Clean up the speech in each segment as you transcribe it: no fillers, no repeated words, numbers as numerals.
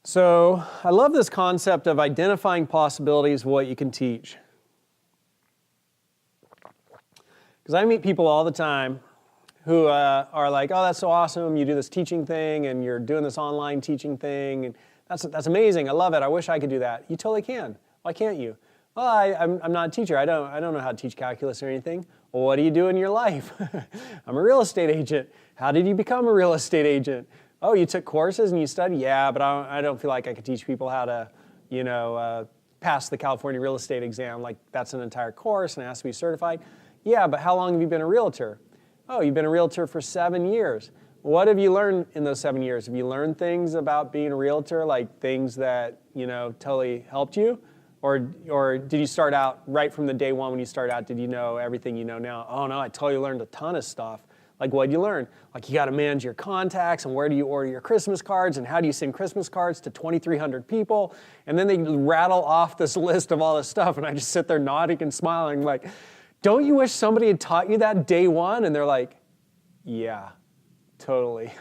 So I love this concept of identifying possibilities of what you can teach. Because I meet people all the time who are like, oh, that's so awesome, you do this teaching thing and you're doing this online teaching thing, and that's amazing, I love it, I wish I could do that. You totally can. Why can't you? Well, I'm not a teacher, I don't know how to teach calculus or anything. Well, what do you do in your life? I'm a real estate agent. How did you become a real estate agent? Oh, you took courses and you studied? Yeah, but I don't feel like I could teach people how to, pass the California real estate exam. Like, that's an entire course and it has to be certified. Yeah, but how long have you been a realtor? Oh, you've been a realtor for 7 years. What have you learned in those 7 years? Have you learned things about being a realtor, like things that, totally helped you? Or did you start out right from the day one when you started out, did you know everything you know now? Oh no, I totally learned a ton of stuff. Like, what did you learn? Like, you got to manage your contacts, and where do you order your Christmas cards, and how do you send Christmas cards to 2,300 people? And then they rattle off this list of all this stuff, and I just sit there nodding and smiling like, don't you wish somebody had taught you that day one? And they're like, yeah, totally.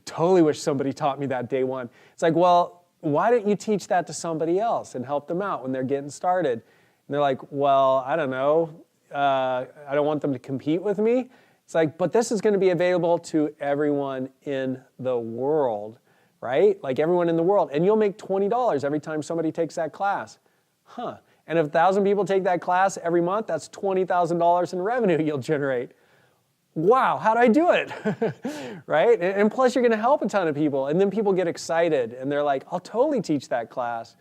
Totally wish somebody taught me that day one. It's like, well, why don't you teach that to somebody else and help them out when they're getting started? And they're like, well, I don't know. I don't want them to compete with me. It's like, but this is going to be available to everyone in the world, right? Like, everyone in the world. And you'll make $20 every time somebody takes that class. Huh. And if 1,000 people take that class every month, that's $20,000 in revenue you'll generate. Wow, how'd I do it? Right? And plus, you're going to help a ton of people. And then people get excited and they're like, I'll totally teach that class.